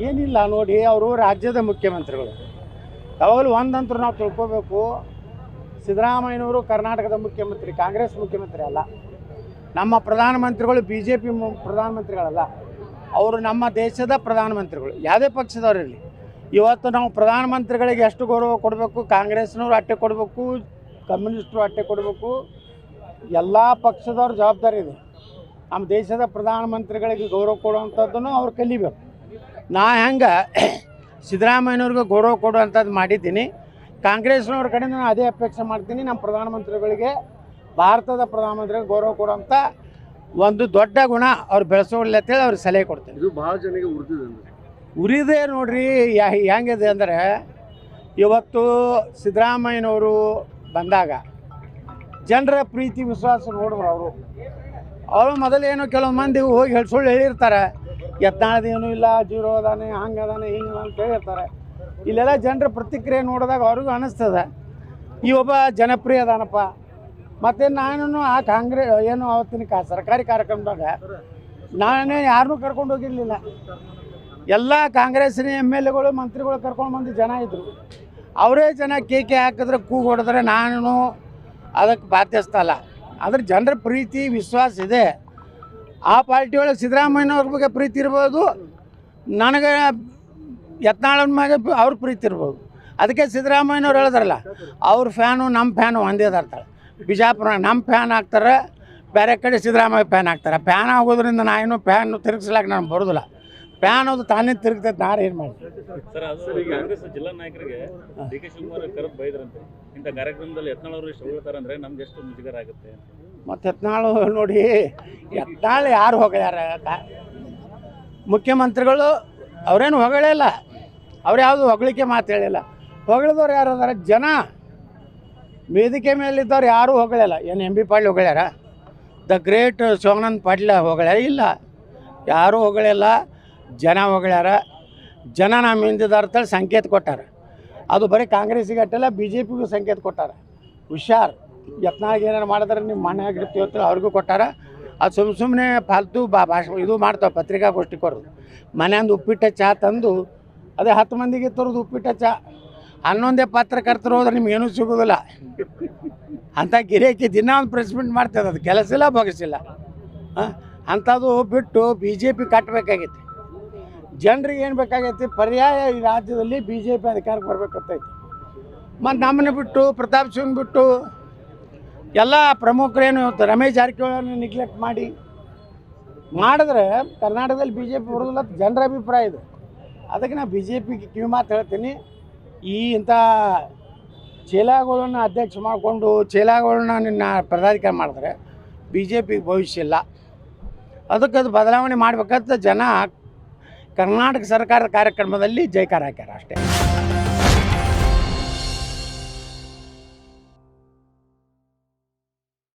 ಏನಿಲ್ಲ ನೋಡಿ, ಅವರು ರಾಜ್ಯದ ಮುಖ್ಯಮಂತ್ರಿಗಳು. ಯಾವಾಗಲೂ ಒಂದಂತರೂ ನಾವು ತಿಳ್ಕೋಬೇಕು, ಸಿದ್ದರಾಮಯ್ಯನವರು ಕರ್ನಾಟಕದ ಮುಖ್ಯಮಂತ್ರಿ, ಕಾಂಗ್ರೆಸ್ ಮುಖ್ಯಮಂತ್ರಿ ಅಲ್ಲ. ನಮ್ಮ ಪ್ರಧಾನಮಂತ್ರಿಗಳು BJP ಪ್ರಧಾನಮಂತ್ರಿಗಳಲ್ಲ, ಅವರು ನಮ್ಮ ದೇಶದ ಪ್ರಧಾನಮಂತ್ರಿಗಳು. ಯಾವುದೇ ಪಕ್ಷದವರಿರಲಿ, ಇವತ್ತು ನಾವು ಪ್ರಧಾನಮಂತ್ರಿಗಳಿಗೆ ಎಷ್ಟು ಗೌರವ ಕೊಡಬೇಕು, ಕಾಂಗ್ರೆಸ್ನವರು ಅಟ್ಟೆ ಕೊಡಬೇಕು, ಕಮ್ಯುನಿಸ್ಟರು ಅಟ್ಟೆ ಕೊಡಬೇಕು. ಎಲ್ಲ ಪಕ್ಷದವ್ರ ಜವಾಬ್ದಾರಿ ಇದೆ. ನಮ್ಮ ದೇಶದ ಪ್ರಧಾನಮಂತ್ರಿಗಳಿಗೆ ಗೌರವ ಕೊಡುವಂಥದ್ದನ್ನು ಅವ್ರು ಕಲಿಬೇಕು. ನಾ ಹೆಂಗೆ ಸಿದ್ದರಾಮಯ್ಯನವ್ರಿಗೆ ಗೌರವ ಕೊಡುವಂಥದ್ದು ಮಾಡಿದ್ದೀನಿ, ಕಾಂಗ್ರೆಸ್ನವ್ರ ಕಡೆಯಿಂದ ನಾನು ಅದೇ ಅಪೇಕ್ಷೆ ಮಾಡ್ತೀನಿ. ನಮ್ಮ ಪ್ರಧಾನಮಂತ್ರಿಗಳಿಗೆ, ಭಾರತದ ಪ್ರಧಾನಮಂತ್ರಿಗೆ ಗೌರವ ಕೊಡುವಂಥ ಒಂದು ದೊಡ್ಡ ಗುಣ ಅವ್ರು ಬೆಳೆಸೋಲ್ಲ ಅಂತೇಳಿ ಅವ್ರಿಗೆ ಸಲಹೆ ಕೊಡ್ತೀನಿ. ಇದು ಭಾಳ ಜನಕ್ಕೆ ಉರಿದೇ ನೋಡ್ರಿ. ಹೆಂಗಿದೆ ಅಂದರೆ, ಇವತ್ತು ಸಿದ್ದರಾಮಯ್ಯನವರು ಬಂದಾಗ ಜನರ ಪ್ರೀತಿ ವಿಶ್ವಾಸ ನೋಡಿದ್ರು. ಅವರು ಮೊದಲೇನು ಕೆಲವು ಮಂದಿ ಹೋಗಿ ಸುಳ್ಳು ಹೇಳಿರ್ತಾರೆ, ಯತ್ನಾಳದೇನೂ ಇಲ್ಲ, ಜೀರೋ ಅದಾನೆ, ಹಂಗೆ ಅದಾನೆ, ಹಿಂಗೆ ಅಂತ ಹೇಳಿರ್ತಾರೆ. ಇಲ್ಲೆಲ್ಲ ಜನರ ಪ್ರತಿಕ್ರಿಯೆ ನೋಡಿದಾಗ ಅವ್ರಿಗೂ ಅನ್ನಿಸ್ತದೆ ಈ ಒಬ್ಬ ಜನಪ್ರಿಯ ಅದಾನಪ್ಪ. ಮತ್ತು ನಾನು ಆ ಕಾಂಗ್ರೆಸ್ ಏನು ಅವತ್ತಿನ ಸರ್ಕಾರಿ ಕಾರ್ಯಕ್ರಮದಾಗ ನಾನೇ ಯಾರನ್ನೂ ಕರ್ಕೊಂಡು ಹೋಗಿರಲಿಲ್ಲ. ಎಲ್ಲ ಕಾಂಗ್ರೆಸ್ಸಿನ MLAಗಳು ಮಂತ್ರಿಗಳು ಕರ್ಕೊಂಡು ಬಂದು ಜನ ಇದ್ದರು. ಅವರೇ ಜನ ಕೇಕೆ ಹಾಕಿದ್ರೆ, ಕೂಗು ಹೊಡೆದ್ರೆ ನಾನು ಅದಕ್ಕೆ ಬಾಧ್ಯಸ್ಥಲ್ಲ. ಆದರೆ ಜನರ ಪ್ರೀತಿ ವಿಶ್ವಾಸ ಇದೆ. ಆ ಪಾರ್ಟಿ ಒಳಗೆ ಸಿದ್ದರಾಮಯ್ಯನವ್ರ ಬಗ್ಗೆ ಪ್ರೀತಿ ಇರ್ಬೋದು, ನನಗೆ ಯತ್ನಾಳನ ಮ್ಯಾಗೆ ಅವ್ರ ಪ್ರೀತಿ ಇರ್ಬೋದು. ಅದಕ್ಕೆ ಸಿದ್ದರಾಮಯ್ಯನವ್ರು ಹೇಳಿದ್ರಲ್ಲ, ಅವ್ರ ಫ್ಯಾನು ನಮ್ಮ ಫ್ಯಾನು ಒಂದೇ ಅದಾರ್ತಾಳೆ. ಬಿಜಾಪುರ ನಮ್ಮ ಫ್ಯಾನ್ ಆಗ್ತಾರೆ, ಬೇರೆ ಕಡೆ ಸಿದ್ದರಾಮಯ್ಯ ಫ್ಯಾನ್ ಆಗ್ತಾರೆ. ಫ್ಯಾನ್ ಆಗೋದ್ರಿಂದ ನಾನು ಫ್ಯಾನ್ ತಿರುಗಿಸ್ಲಾಕ ನಾನು ಬರೋದಿಲ್ಲ. ಫ್ಯಾನ್ ಅದು ತಾನೇ ತಿರುಗ್ತೈತೆ, ನಾನು ಏನು ಮಾಡ್ತೀನಿ. ಸರ್, ಅದು ಕಾಂಗ್ರೆಸ್ ಜಿಲ್ಲಾ ನಾಯಕರಿಗೆ DK ಶಿವಕುಮಾರ್ ಕರೆದು ಬೈದ್ರಂತೆ. ಇಂಥ ಕಾರ್ಯಕ್ರಮದಲ್ಲಿ ಯತ್ನಾಳವರು ಎಷ್ಟು ಹೊಗಳ್ತಾರೆ ಅಂದರೆ ನಮ್ಗೆ ಎಷ್ಟು ಮುಜುಗರ ಆಗುತ್ತೆ. ಮತ್ತು ಯತ್ನಾಳು ನೋಡಿ, ಯತ್ನಾಳು ಯಾರು ಹೊಗಳ್ಯಾರ? ಮುಖ್ಯಮಂತ್ರಿಗಳು ಅವರೇನು ಹೊಗಳಿಲ್ಲ, ಅವ್ರು ಯಾವುದು ಹೊಗಳಿಕೆ ಮಾತು ಹೇಳಿಲ್ಲ. ಹೊಗಳಿದವ್ರು ಯಾರು ಅದಾರ? ಜನ. ವೇದಿಕೆ ಮೇಲಿದ್ದವ್ರು ಯಾರೂ ಹೊಗಳಿಲ್ಲ. ಏನು MB ಪಾಟೀಲ್ ಹೊಗಳ್ಯಾರ? ದ ಗ್ರೇಟ್ ಶಿವಾನಂದ ಪಾಟೀಲ್ ಹೊಗಳ್ಯಾರ? ಇಲ್ಲ, ಯಾರೂ ಹೊಗಳಿಲ್ಲ. ಜನ ಹೊಗಳ್ಯಾರ. ಜನ ನಮ್ಮ ಹಿಂದಿದಾರ್ತೇಳಿ ಸಂಕೇತ ಕೊಟ್ಟಾರ. ಅದು ಬರೀ ಕಾಂಗ್ರೆಸ್ಸಿಗೆ ಅಟ್ಟಲ್ಲ, BJPಗೂ ಸಂಕೇತ ಕೊಟ್ಟಾರ. ಹುಷಾರ್, ಯತ್ನಾಳಿಗೆ ಏನಾರು ಮಾಡಿದ್ರೆ ನಿಮ್ಮ ಮನೆ ಆಗಿರ್ತೀವಿ ಅಂತ ಅವ್ರಿಗೂ ಕೊಟ್ಟಾರ. ಅದು ಸುಮ್ಮನೆ ಫಾಲ್ತು ಇದು ಮಾಡ್ತಾವೆ, ಪತ್ರಿಕಾಗೋಷ್ಠಿ ಕೊಡೋದು. ಮನೆಯಂದು ಉಪ್ಪಿಟ್ಟ ಚಹಾ ತಂದು ಅದೇ 10 ಮಂದಿಗೆ ತರೋದು ಉಪ್ಪಿಟ್ಟ ಚಹಾ. 11 ಪತ್ರಕರ್ತರು ಹೋದ್ರೆ ನಿಮ್ಗೇನೂ ಸಿಗೋದಿಲ್ಲ. ಅಂಥ ಗಿರಾಕಿ ದಿನ ಒಂದು ಪ್ರೆಸ್ ಮೀಟ್ ಮಾಡ್ತದೆ. ಅದು ಕೆಲಸ ಇಲ್ಲ, ಬೊಗಸಿಲ್ಲ. ಅಂಥದ್ದು ಬಿಟ್ಟು BJP ಕಟ್ಟಬೇಕಾಗೈತಿ. ಜನರಿಗೆ ಏನು ಬೇಕಾಗೈತಿ? ಪರ್ಯಾಯ ಈ ರಾಜ್ಯದಲ್ಲಿ BJP ಅಧಿಕಾರಕ್ಕೆ ಬರ್ಬೇಕಂತೈತಿ. ಮತ್ತು ನಮ್ಮನ್ನ ಬಿಟ್ಟು, ಪ್ರತಾಪ್ ಸಿಂಗ್ ಬಿಟ್ಟು ಎಲ್ಲ ಪ್ರಮುಖರೇನು ರಮೇಶ್ ಜಾರಕಿಹೊಳಿಯನ್ನು ನೆಗ್ಲೆಕ್ಟ್ ಮಾಡಿದ್ರೆ ಕರ್ನಾಟಕದಲ್ಲಿ BJP ಬರೋದಿಲ್ಲ ಅಂತ ಜನರ ಅಭಿಪ್ರಾಯ ಇದೆ. ಅದಕ್ಕೆ ನಾನು BJPಗೆ ಕಿವಿ ಮಾತು ಹೇಳ್ತೀನಿ. ಇಂಥ ಚೇಲಾಗಳನ್ನು ಅಧ್ಯಕ್ಷ ಮಾಡಿಕೊಂಡು ಚೇಲಾಗಳನ್ನ ನಿನ್ನ ಪದಾಧಿಕಾರಿ ಮಾಡಿದ್ರೆ BJPಗೆ ಭವಿಷ್ಯ ಇಲ್ಲ. ಅದಕ್ಕೆ ಅದು ಬದಲಾವಣೆ ಮಾಡಬೇಕಂತ ಜನ ಕರ್ನಾಟಕ ಸರ್ಕಾರದ ಕಾರ್ಯಕ್ರಮದಲ್ಲಿ ಜೈಕಾರ ಹಾಕ್ಯಾರ ಅಷ್ಟೇ.